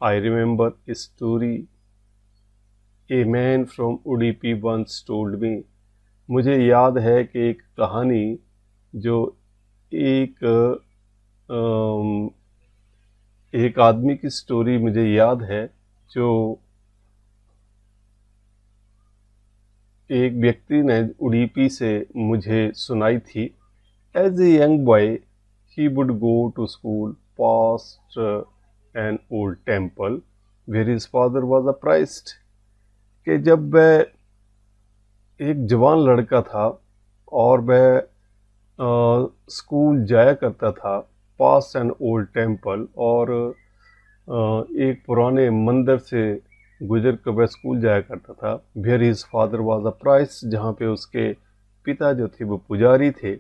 I remember a story a man from Udupi once told me. मुझे याद है कि एक कहानी जो एक एक आदमी की स्टोरी मुझे याद है जो एक व्यक्ति ने उडुपी से मुझे सुनाई थी. As a young boy, he would go to school past an old temple where his father was a priest. कि जब वह एक जवान लड़का था और वह स्कूल जाया करता था पास एन ओल्ड टेम्पल, और एक पुराने मंदिर से गुजर कर वह स्कूल जाया करता था. Where his father was a priest, जहाँ पे उसके पिता जो थे वो पुजारी थे.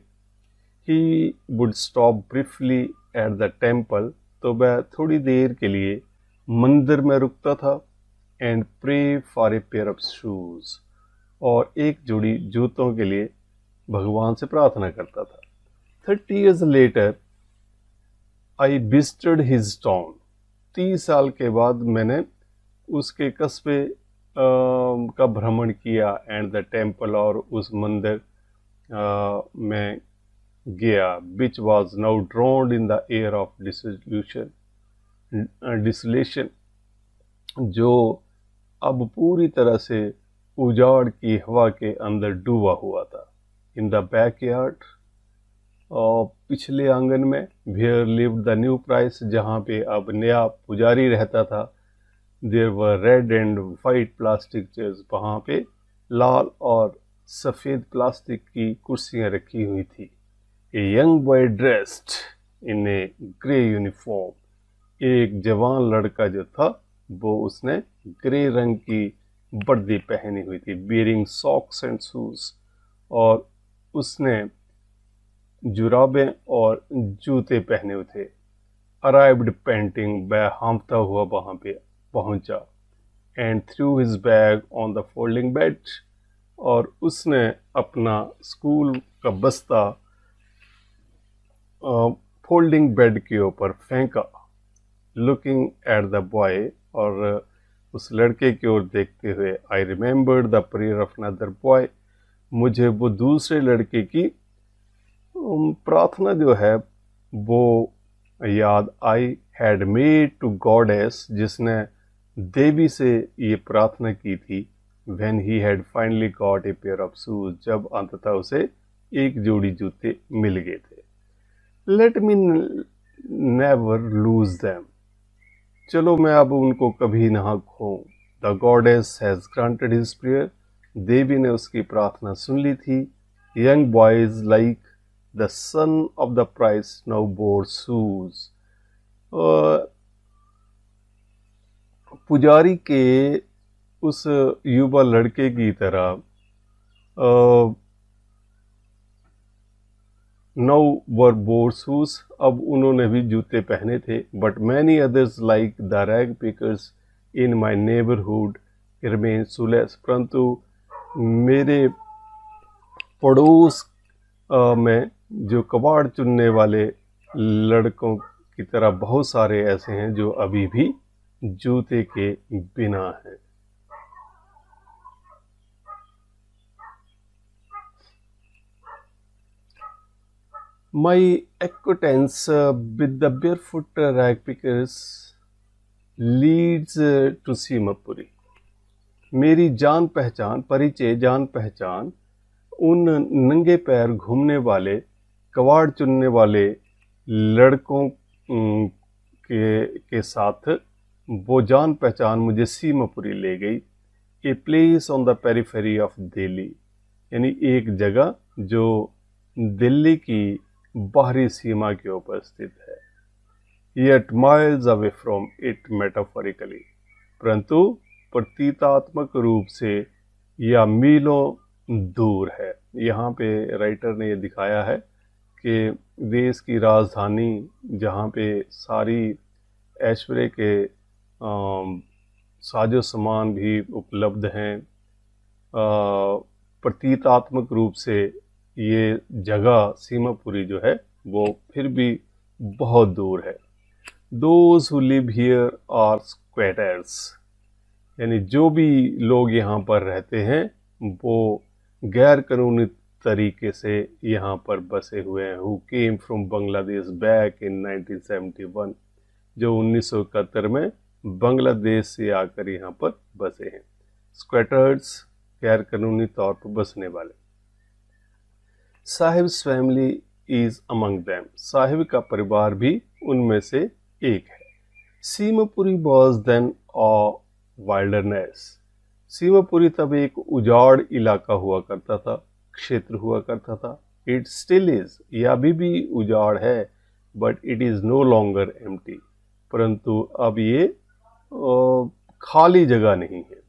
He would stop briefly at the temple, तो वह थोड़ी देर के लिए मंदिर में रुकता था. And pray for a pair of shoes, और एक जोड़ी जूतों के लिए भगवान से प्रार्थना करता था. 30 years later, I visited his town. 30 साल के बाद मैंने उसके कस्बे का भ्रमण किया एंड द टेम्पल, और उस मंदिर में गया. Which was now drowned in the air of desolation, जो अब पूरी तरह से उजाड़ की हवा के अंदर डूबा हुआ था. इन द बैकयार्ड, और पिछले आंगन में, where lived the new priest, जहाँ पे अब नया पुजारी रहता था. There were red and white plastic chairs, वहाँ पे लाल और सफ़ेद प्लास्टिक की कुर्सियाँ रखी हुई थी. A young boy dressed in A grey uniform, एक जवान लड़का जो था वो उसने ग्रे रंग की वर्दी पहनी हुई थी. बियरिंग सॉक्स एंड शूज, और उसने जुराबें और जूते पहने हुए थे. अराइव्ड पेंटिंग, वह हाँफता हुआ वहाँ पे पहुंचा. And through his bag on the folding bed, और उसने अपना स्कूल का बस्ता फोल्डिंग बेड के ऊपर फेंका. लुकिंग एट द बॉय, और उस लड़के की ओर देखते हुए. I remembered the prayer of another boy, मुझे वो दूसरे लड़के की प्रार्थना जो है वो याद आई. हैड मेड टू गॉडेस, जिसने देवी से ये प्रार्थना की थी. When he had finally got a pair of shoes, जब अंततः उसे एक जोड़ी जूते मिल गए थे. Let me never lose them, चलो मैं अब उनको कभी ना खो. The goddess has granted his prayer, देवी ने उसकी प्रार्थना सुन ली थी. Young boys like the son of the priest now bore shoes, पुजारी के उस युवा लड़के की तरह नाउ वर बोर शूज, अब उन्होंने भी जूते पहने थे. But many others like the rag pickers in my neighbourhood remain shoelace, परंतु मेरे पड़ोस में जो कबाड़ चुनने वाले लड़कों की तरह बहुत सारे ऐसे हैं जो अभी भी जूते के बिना हैं. My acquaintance with the barefoot rag pickers leads to Seemapuri, मेरी जान पहचान, परिचय, जान पहचान उन नंगे पैर घूमने वाले, कबाड़ चुनने वाले लड़कों के साथ वो जान पहचान मुझे सीमापुरी ले गई. A place on the periphery of Delhi, यानी एक जगह जो दिल्ली की बाहरी सीमा के ऊपर स्थित है. Yet miles away from it metaphorically, परंतु प्रतीकात्मक रूप से या मीलों दूर है. यहाँ पे राइटर ने ये दिखाया है कि देश की राजधानी जहाँ पे सारी ऐश्वर्य के साजो सामान भी उपलब्ध हैं, प्रतीकात्मक रूप से ये जगह सीमापुरी जो है वो फिर भी बहुत दूर है. Those who live here are squatters, यानी जो भी लोग यहाँ पर रहते हैं वो गैर कानूनी तरीके से यहाँ पर बसे हुए हैं। Who came from Bangladesh back in 1971, जो 1971 में बांग्लादेश से आकर यहाँ पर बसे हैं। स्क्वैटर्स, गैर कानूनी तौर पर बसने वाले। Sahib's family is among them, साहिब का परिवार भी उनमें से एक है। Seemapuri was then a wilderness, Seemapuri तब एक उजाड़ इलाका हुआ करता था, क्षेत्र हुआ करता था। इट स्टिल इज, यह अभी भी उजाड़ है, but it is no longer empty, परंतु अब ये खाली जगह नहीं है।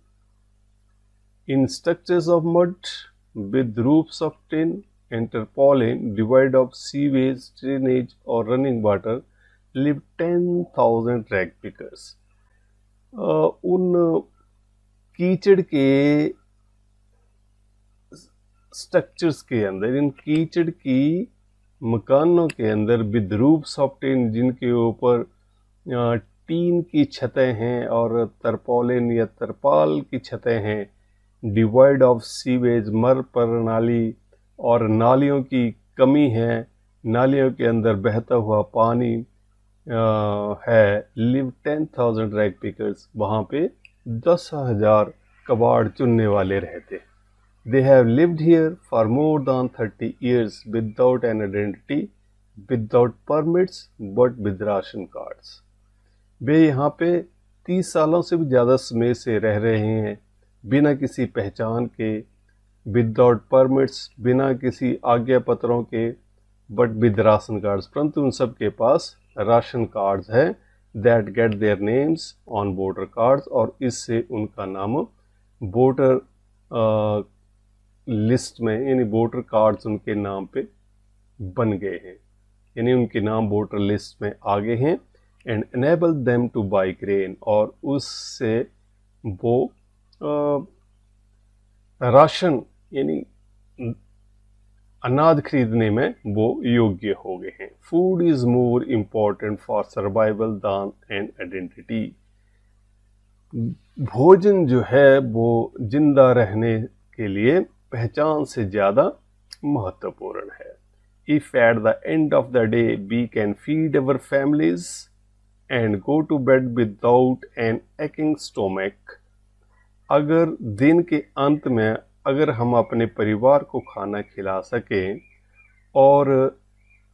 In structures of mud with roofs of tin and tarpaulin, devoid of sewage, drainage or running water, live 10,000 rag pickers. उन कीचड़ के स्ट्रक्चर्स के अंदर, इन कीचड़ की मकानों के अंदर, विद रूफ्स ऑफ टिन, जिनके ऊपर टीन की छतें हैं और तरपौलिन या तरपाल की छतें हैं, डिवाइड ऑफ सीवेज, मर प्रणाली और नालियों की कमी है, नालियों के अंदर बहता हुआ पानी है। लिव 10,000 रैग पिकर्स, वहाँ पे 10,000 कबाड़ चुनने वाले रहते। They have lived here for more than 30 years without an identity, without permits, but with ration cards. वे यहाँ पे 30 सालों से भी ज़्यादा समय से रह रहे हैं, बिना किसी पहचान के, विदाउट परमिट्स, बिना किसी आज्ञा पत्रों के, बट विद राशन कार्ड्स, परंतु उन सब के पास राशन कार्ड्स है। That get their names on voter cards, और इससे उनका नाम वोटर लिस्ट में, यानी वोटर कार्ड्स उनके नाम पे बन गए हैं, यानी उनके नाम वोटर लिस्ट में आ गए हैं। And enable them two by grain, और उससे वो राशन यानी अनाज खरीदने में वो योग्य हो गए हैं। Food is more important for survival than an identity, भोजन जो है वो जिंदा रहने के लिए पहचान से ज़्यादा महत्वपूर्ण है। If at the end of the day we can feed our families and go to bed without an aching stomach, अगर दिन के अंत में अगर हम अपने परिवार को खाना खिला सकें और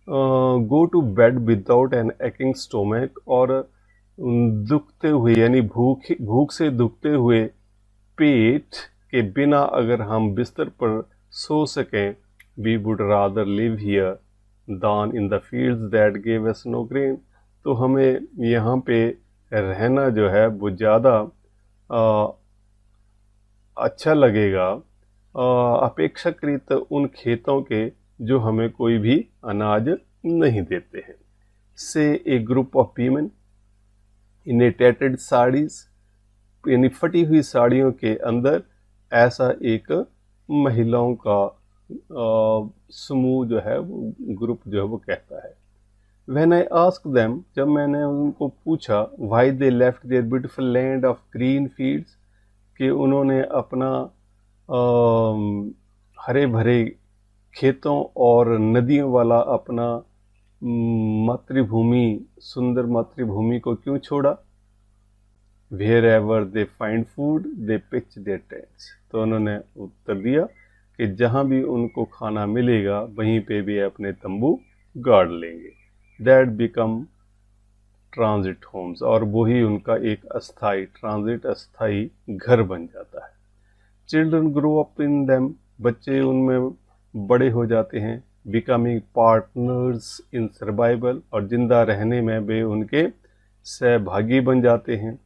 go to bed without an aching stomach, और दुखते हुए यानी भूख से दुखते हुए पेट के बिना अगर हम बिस्तर पर सो सकें, we would rather live here than in the fields that give us no grain, तो हमें यहाँ पे रहना जो है वो ज़्यादा अच्छा लगेगा अपेक्षाकृत उन खेतों के जो हमें कोई भी अनाज नहीं देते हैं। से ए ग्रुप ऑफ वीमेन इन ए टैटेड साड़ीज, यानी फटी हुई साड़ियों के अंदर ऐसा एक महिलाओं का समूह जो है वो ग्रुप जो है वो कहता है। When I asked them, जब मैंने उनको पूछा, why they left their beautiful land of green fields, कि उन्होंने अपना हरे भरे खेतों और नदियों वाला अपना मातृभूमि, सुंदर मातृभूमि को क्यों छोड़ा। Wherever they find food, they pitch their tents, तो उन्होंने उत्तर दिया कि जहाँ भी उनको खाना मिलेगा वहीं पे भी अपने तंबू गाड़ लेंगे। That become ट्रांजिट होम्स, और वही उनका एक अस्थाई ट्रांजिट, अस्थाई घर बन जाता है। Children grow up in them, बच्चे उनमें बड़े हो जाते हैं। बिकमिंग पार्टनर्स इन सर्वाइवल, और जिंदा रहने में वे उनके सहभागी बन जाते हैं।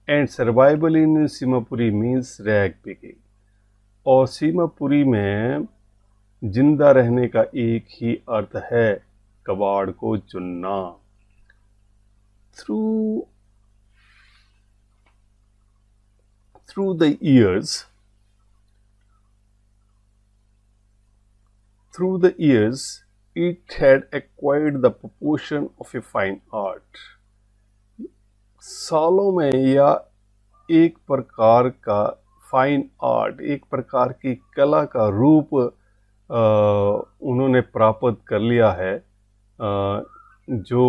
And survival in Seemapuri means rag picking, और सीमापुरी में जिंदा रहने का एक ही अर्थ है, कबाड़ को चुनना। Through the years, it had acquired the proportion of a fine art. सालों में या एक प्रकार का फाइन आर्ट, एक प्रकार की कला का रूप उन्होंने प्राप्त कर लिया है जो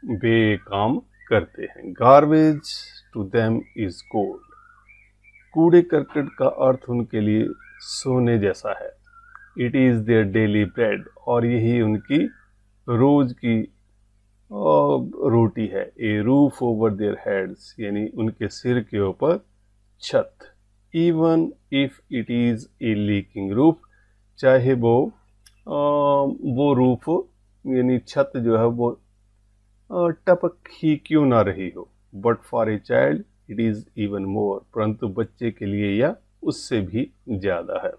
वे काम करते हैं। Garbage to them is gold. कूड़े करकट का अर्थ उनके लिए सोने जैसा है। It is their daily bread, और यही उनकी रोज की रोटी है। A roof over their heads, यानी उनके सिर के ऊपर छत। Even if it is a leaking roof, चाहे वो रूफ यानी छत जो है वो टपक ही क्यों ना रही हो। But for a child it is even more, परंतु बच्चे के लिए यह उससे भी ज़्यादा है।